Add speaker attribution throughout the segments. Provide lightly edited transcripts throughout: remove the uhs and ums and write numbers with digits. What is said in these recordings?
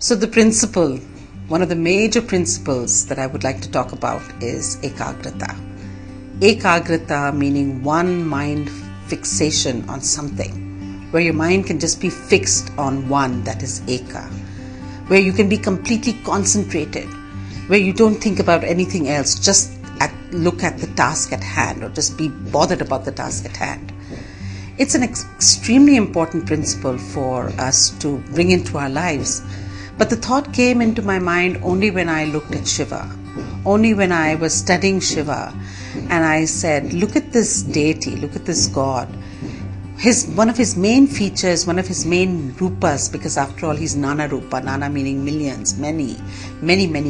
Speaker 1: So the principle, one of the major principles that I would like to talk about is Ekagrata. Ekagrata meaning one mind fixation on something, where your mind can just be fixed on one, that is Eka, where you can be completely concentrated, where you don't think about anything else, just look at the task at hand or just be bothered about the task at hand. It's an extremely important principle for us to bring into our lives. But the thought came into my mind only when I looked at Shiva, only when I was studying Shiva, and I said, look at this deity, look at this God. One of his main features, one of his main rupas, because after all he's Nana Rupa, Nana meaning millions, many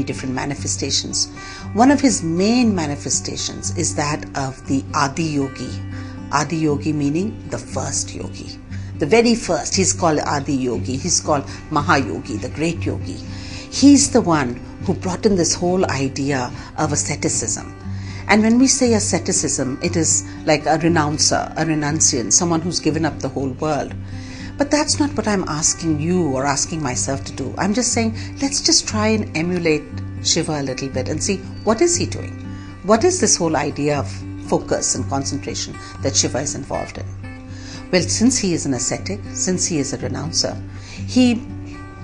Speaker 1: different manifestations. One of his main manifestations is that of the Adi Yogi. Adi Yogi meaning the first yogi. The very first, he's called Adi Yogi, he's called Mahayogi, the great yogi. He's the one who brought in this whole idea of asceticism. And when we say asceticism, it is like a renouncer, a renunciant, someone who's given up the whole world. But that's not what I'm asking you or asking myself to do. I'm just saying, let's just try and emulate Shiva a little bit and see what is he doing. What is this whole idea of focus and concentration that Shiva is involved in? Well, since he is an ascetic, since he is a renouncer, he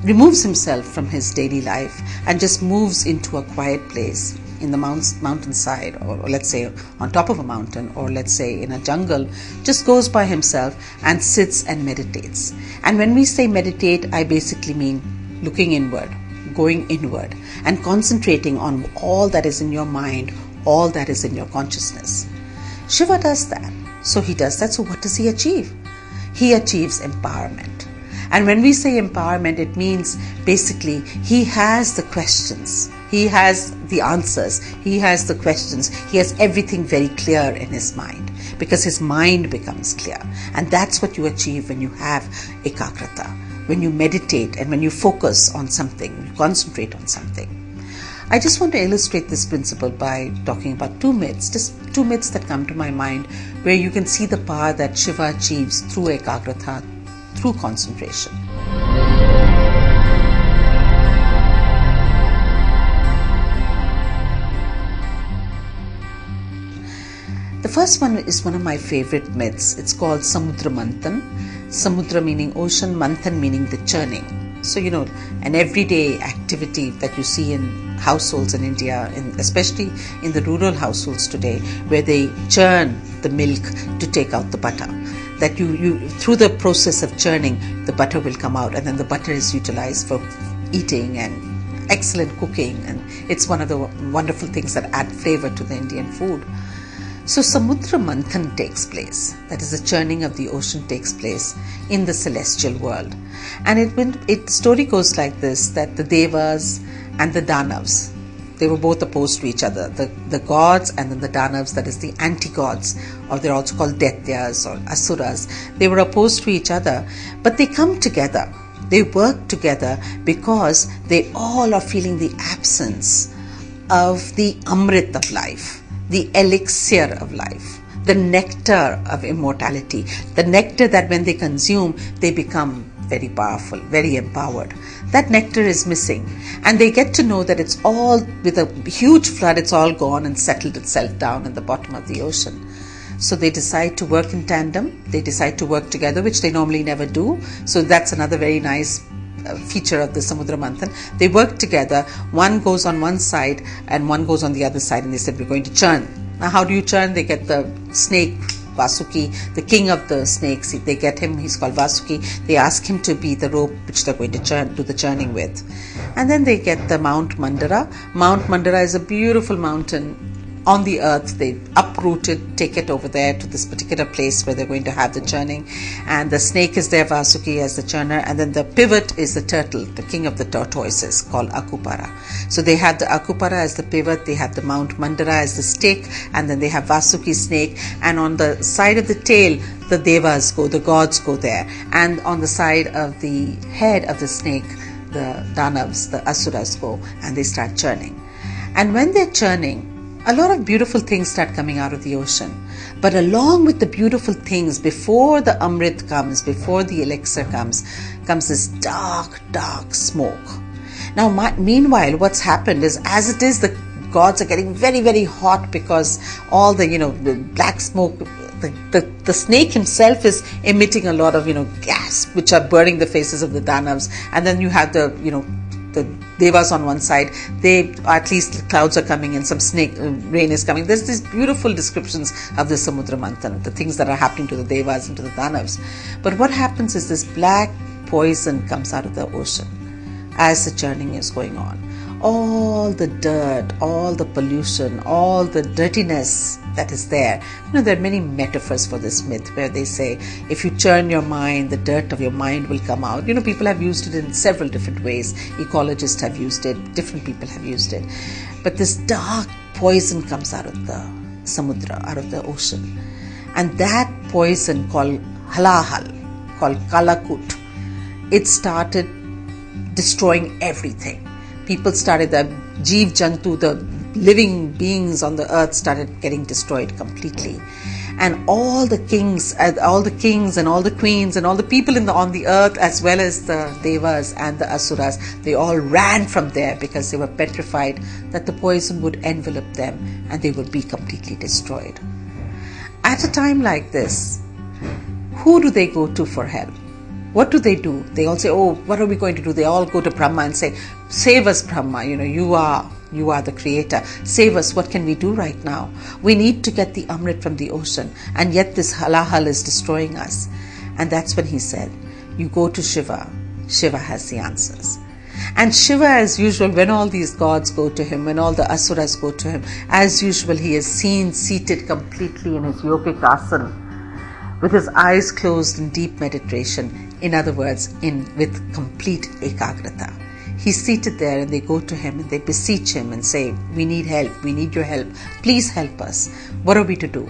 Speaker 1: removes himself from his daily life and just moves into a quiet place in the mountainside, or let's say on top of a mountain, or let's say in a jungle, just goes by himself and sits and meditates. And when we say meditate, I basically mean looking inward, going inward, and concentrating on all that is in your mind, all that is in your consciousness. Shiva does that. So he does that. So what does he achieve? He achieves empowerment. And when we say empowerment, it means basically he has the questions. He has the answers. He has the questions. He has everything very clear in his mind, because his mind becomes clear. And that's what you achieve when you have Ekagrata, when you meditate and when you focus on something, you concentrate on something. I just want to illustrate this principle by talking about two myths, just two myths that come to my mind, where you can see the power that Shiva achieves through Ekagrata, through concentration. The first one is one of my favorite myths. It's called Samudra Manthan. Samudra meaning ocean, Manthan meaning the churning. So, an everyday activity that you see in households in India, especially in the rural households today, where they churn the milk to take out the butter. That you through the process of churning, the butter will come out, and then the butter is utilized for eating and excellent cooking. And it's one of the wonderful things that add flavor to the Indian food. So Samudra Manthan takes place, that is the churning of the ocean takes place in the celestial world. And the story goes like this, that the Devas and the Danavs, they were both opposed to each other, the gods and then the Danavs, that is the anti-gods, or they're also called Daityas or Asuras. They were opposed to each other, but they come together, they work together because they all are feeling the absence of the Amrit of life, the elixir of life, the nectar of immortality, the nectar that when they consume, they become very powerful, very empowered. That nectar is missing, and they get to know that it's all, with a huge flood, it's all gone and settled itself down in the bottom of the ocean. So they decide to work in tandem, they decide to work together, which they normally never do. So that's another very nice feature of the Samudra Manthan. They work together, one goes on one side and one goes on the other side, and they said, we're going to churn. Now how do you churn? They get the snake, Vasuki, the king of the snakes. They get him, he's called Vasuki. They ask him to be the rope which they're going to do the churning with. And then they get the Mount Mandara. Mount Mandara is a beautiful mountain on the earth. They uproot it, take it over there to this particular place where they're going to have the churning. And the snake is there, Vasuki as the churner. And then the pivot is the turtle, the king of the tortoises, called Akupara. So they have the Akupara as the pivot, they have the Mount Mandara as the stake, and then they have Vasuki's snake. And on the side of the tail, the Devas go, the gods go there. And on the side of the head of the snake, the Danavs, the Asuras go, and they start churning. And when they're churning, a lot of beautiful things start coming out of the ocean. But along with the beautiful things, before the Amrit comes, before the elixir comes this dark, dark smoke. Now, meanwhile, what's happened is, as it is, the gods are getting very, very hot because all the, the black smoke, the snake himself is emitting a lot of, gas, which are burning the faces of the Danavs. And then you have the Devas on one side. At least clouds are coming and some rain is coming. There's these beautiful descriptions of the Samudra Manthan, the things that are happening to the Devas and to the Danavs. But what happens is this black poison comes out of the ocean as the churning is going on. All the dirt, all the pollution, all the dirtiness that is there. There are many metaphors for this myth where they say, if you churn your mind, the dirt of your mind will come out. People have used it in several different ways. Ecologists have used it, different people have used it. But this dark poison comes out of the samudra, out of the ocean. And that poison called halahal, called kalakut, it started destroying everything. People started, the Jeev Jantu, the living beings on the earth started getting destroyed completely. And all the kings and all the queens and all the people on the earth, as well as the Devas and the Asuras, they all ran from there because they were petrified that the poison would envelop them and they would be completely destroyed. At a time like this, who do they go to for help? What do? They all say, oh, what are we going to do? They all go to Brahma and say, save us, Brahma, you are the creator. Save us, what can we do right now? We need to get the Amrit from the ocean, and yet this halahal is destroying us. And that's when he said, you go to Shiva. Shiva has the answers. And Shiva, as usual, when all these gods go to him, when all the Asuras go to him, as usual, he is seen seated completely in his yogic asana, with his eyes closed in deep meditation, in other words, with complete Ekagrata. He's seated there and they go to him and they beseech him and say, we need help, we need your help, please help us. What are we to do?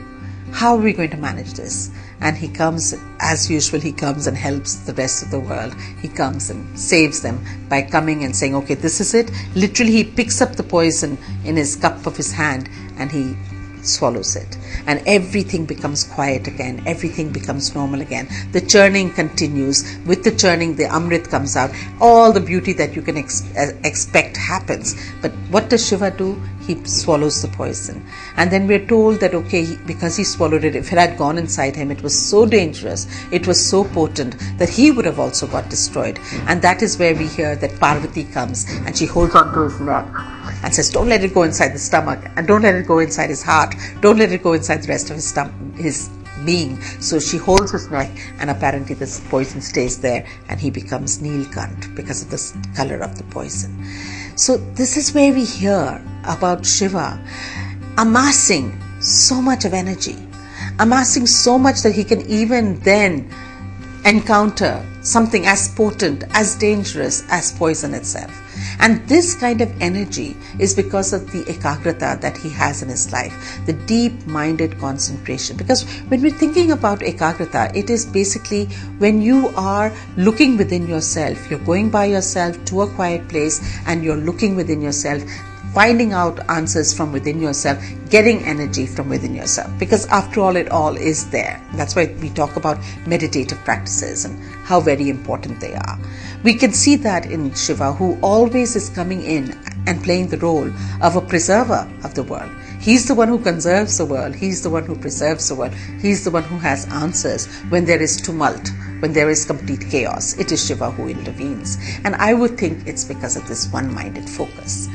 Speaker 1: How are we going to manage this? And he comes, as usual, he comes and helps the rest of the world. He comes and saves them by coming and saying, okay, this is it. Literally, he picks up the poison in his cup of his hand and he swallows it, and everything becomes quiet again, everything becomes normal again. The churning continues. With the churning, the Amrit comes out. All the beauty that you can expect happens. But what does Shiva do? He swallows the poison. And then we're told that, okay, because he swallowed it, if it had gone inside him, it was so dangerous, it was so potent, that he would have also got destroyed. And that is where we hear that Parvati comes and she holds on to his neck and says, don't let it go inside the stomach, and don't let it go inside his heart, don't let it go inside the rest of his being. So she holds his neck, and apparently this poison stays there, and he becomes Nilkant because of the color of the poison. So this is where we hear about Shiva amassing so much of energy, amassing so much that he can even then encounter something as potent, as dangerous as poison itself. And this kind of energy is because of the Ekagrata that he has in his life, the deep-minded concentration. Because when we're thinking about Ekagrata, it is basically when you are looking within yourself, you're going by yourself to a quiet place and you're looking within yourself, finding out answers from within yourself, getting energy from within yourself. Because after all, it all is there. That's why we talk about meditative practices and how very important they are. We can see that in Shiva, who always is coming in and playing the role of a preserver of the world. He's the one who conserves the world. He's the one who preserves the world. He's the one who has answers when there is tumult, when there is complete chaos. It is Shiva who intervenes. And I would think it's because of this one-minded focus.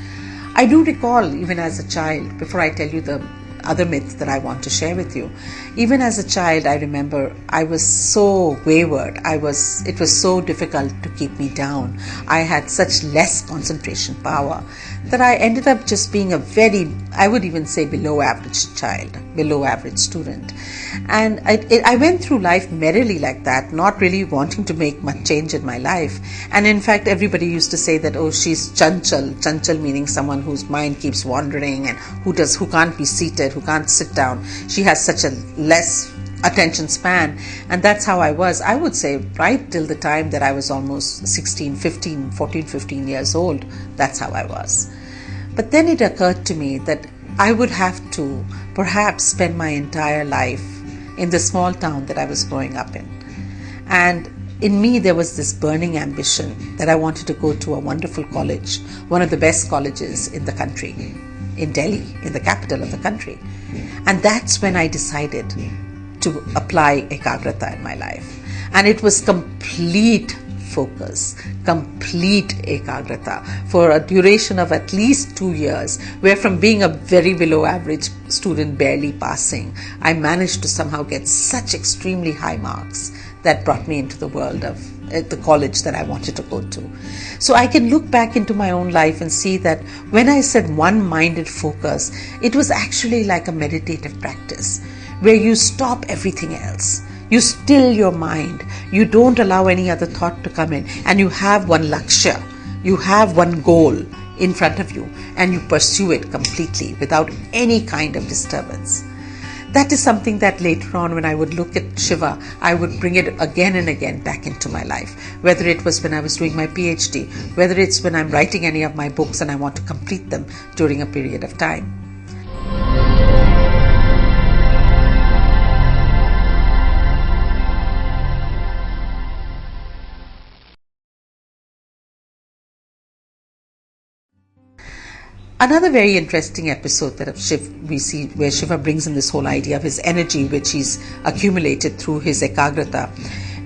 Speaker 1: I do recall, even as a child, before I tell you the other myth that I want to share with you, even as a child, I remember I was so wayward. It was so difficult to keep me down. I had such less concentration power that I ended up just being a very, I would even say, below average child, below average student. And I went through life merrily like that, not really wanting to make much change in my life. And in fact, everybody used to say that, oh, she's chanchal. Chanchal meaning someone whose mind keeps wandering and who can't be seated, who can't sit down. She has such a less attention span. And that's how I was, I would say, right till the time that I was almost 14, 15 years old. That's how I was. But then it occurred to me that I would have to perhaps spend my entire life in the small town that I was growing up in. And in me there was this burning ambition that I wanted to go to a wonderful college, one of the best colleges in the country, in Delhi, in the capital of the country. And that's when I decided to apply Ekagrata in my life. And it was complete focus, complete Ekagrata for a duration of at least 2 years, where from being a very below average student barely passing, I managed to somehow get such extremely high marks that brought me into the world of the college that I wanted to go to. So I can look back into my own life and see that when I said one-minded focus, it was actually like a meditative practice where you stop everything else. You still your mind. You don't allow any other thought to come in, and you have one lakshya. You have one goal in front of you, and you pursue it completely without any kind of disturbance. That is something that later on, when I would look at Shiva, I would bring it again and again back into my life. Whether it was when I was doing my PhD, whether it's when I'm writing any of my books and I want to complete them during a period of time. Another very interesting episode that we see where Shiva brings in this whole idea of his energy, which he's accumulated through his Ekagrata,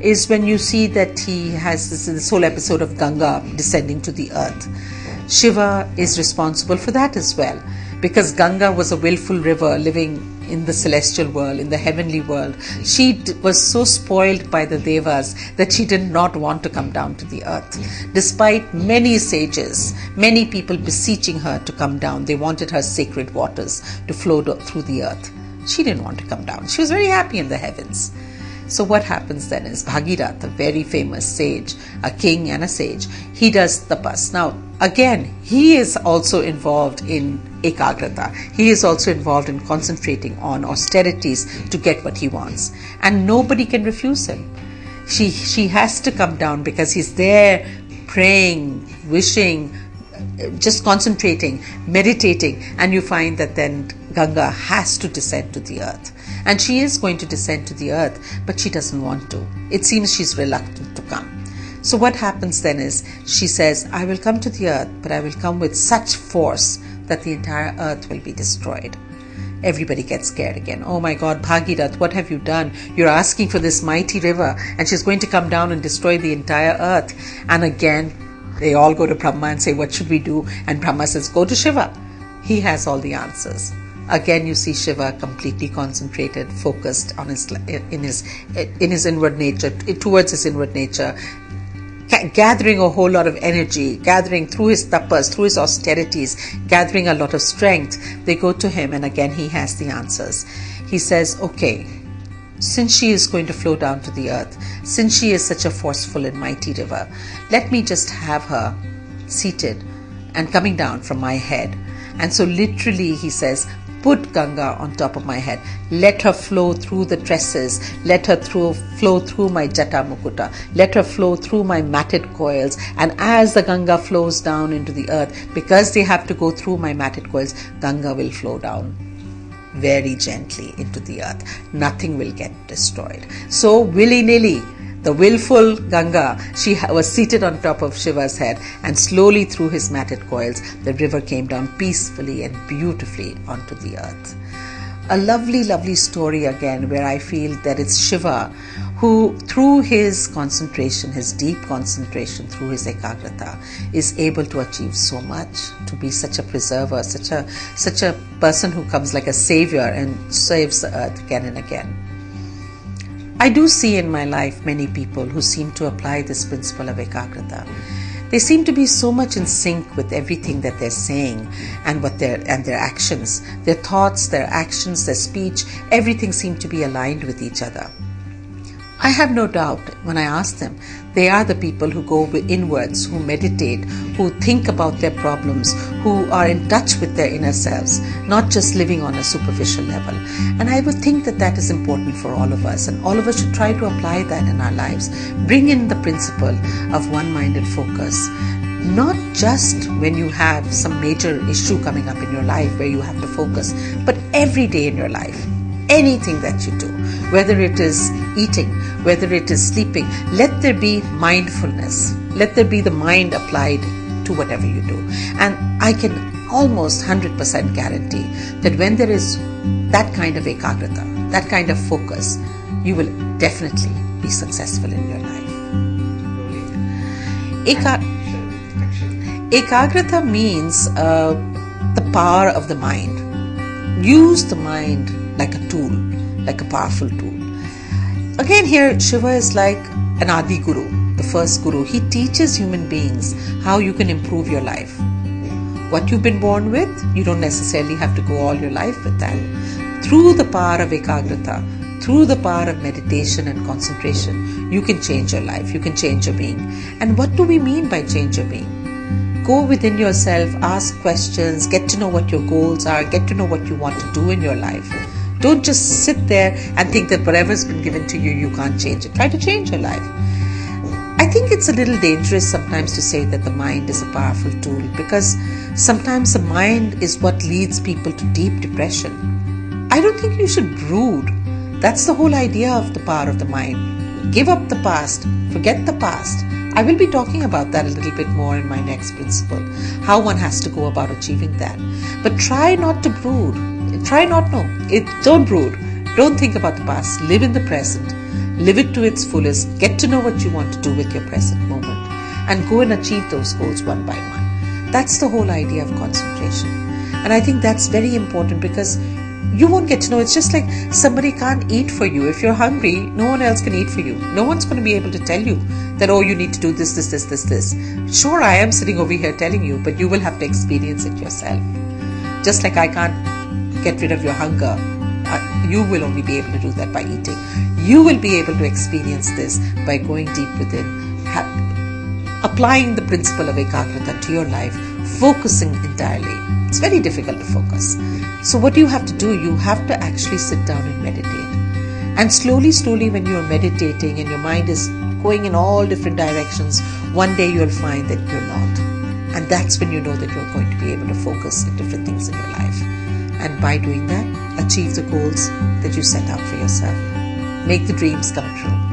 Speaker 1: is when you see that he has this whole episode of Ganga descending to the earth. Shiva is responsible for that as well, because Ganga was a willful river living in the celestial world, in the heavenly world. She was so spoiled by the Devas that she did not want to come down to the earth. Despite many sages, many people beseeching her to come down, they wanted her sacred waters to flow through the earth. She didn't want to come down. She was very happy in the heavens. So what happens then is Bhagirath, a very famous sage, a king and a sage, he does tapas. Now, again, he is also involved in Ekagrata. He is also involved in concentrating on austerities to get what he wants. And nobody can refuse him. She has to come down because he's there praying, wishing, just concentrating, meditating. And you find that then Ganga has to descend to the earth. And she is going to descend to the earth, but she doesn't want to. It seems she's reluctant to come. So what happens then is she says, I will come to the earth, but I will come with such force that the entire earth will be destroyed. Everybody gets scared again. Oh my God, Bhagirath, what have you done? You're asking for this mighty river, and she's going to come down and destroy the entire earth. And again, they all go to Brahma and say, what should we do? And Brahma says, go to Shiva. He has all the answers. Again, you see Shiva completely concentrated, focused on in his inward nature, towards his inward nature, gathering a whole lot of energy, gathering through his tapas, through his austerities, gathering a lot of strength. They go to him, and again he has the answers. He says, okay, since she is going to flow down to the earth, since she is such a forceful and mighty river, let me just have her seated and coming down from my head. And so literally he says, put Ganga on top of my head. Let her flow through the tresses. Let her flow through my jata mukuta. Let her flow through my matted coils. And as the Ganga flows down into the earth, because they have to go through my matted coils, Ganga will flow down very gently into the earth. Nothing will get destroyed. So willy-nilly, the willful Ganga, she was seated on top of Shiva's head, and slowly through his matted coils, the river came down peacefully and beautifully onto the earth. A lovely, lovely story again, where I feel that it's Shiva who, through his concentration, his deep concentration, through his Ekagrata, is able to achieve so much, to be such a preserver, such a person who comes like a savior and saves the earth again and again. I do see in my life many people who seem to apply this principle of Ekagrata. They seem to be so much in sync with everything that they're saying and their actions. Their thoughts, their actions, their speech, everything seems to be aligned with each other. I have no doubt when I ask them, they are the people who go inwards, who meditate, who think about their problems, who are in touch with their inner selves, not just living on a superficial level. And I would think that that is important for all of us, and all of us should try to apply that in our lives. Bring in the principle of one-minded focus, not just when you have some major issue coming up in your life where you have to focus, but every day in your life. anything that you do, whether it is eating, whether it is sleeping, let there be mindfulness. Let there be the mind applied to whatever you do. And I can almost 100% guarantee that when there is that kind of ekagrata, that kind of focus, you will definitely be successful in your life. Ekagrata means the power of the mind. Use the mind like a tool, like a powerful tool. Again, here Shiva is like an Adi Guru, the first Guru. He teaches human beings how you can improve your life. What you've been born with, you don't necessarily have to go all your life with that. Through the power of Ekagrata, through the power of meditation and concentration, you can change your life, you can change your being. And what do we mean by change your being? Go within yourself, ask questions, get to know what your goals are, get to know what you want to do in your life. Don't just sit there and think that whatever's been given to you, you can't change it. Try to change your life. I think it's a little dangerous sometimes to say that the mind is a powerful tool, because sometimes the mind is what leads people to deep depression. I don't think you should brood. That's the whole idea of the power of the mind. Give up the past, forget the past. I will be talking about that a little bit more in my next principle, how one has to go about achieving that. But try not to brood. Don't brood. Don't think about the past. Live in the present. Live it to its fullest. Get to know what you want to do with your present moment and go and achieve those goals one by one. That's the whole idea of concentration. And I think that's very important, because you won't get to know. It's just like somebody can't eat for you. If you're hungry, no one else can eat for you. No one's going to be able to tell you that, oh, you need to do this. Sure, I am sitting over here telling you, but you will have to experience it yourself. Just like I can't get rid of your hunger, you will only be able to do that by eating. You will be able to experience this by going deep within, applying the principle of Ekagrata to your life, focusing entirely. It's very difficult to focus. So what you have to do, you have to actually sit down and meditate. And slowly, when you're meditating and your mind is going in all different directions, one day you'll find that you're not. And that's when you know that you're going to be able to focus on different things in your life. And by doing that, achieve the goals that you set out for yourself. Make the dreams come true.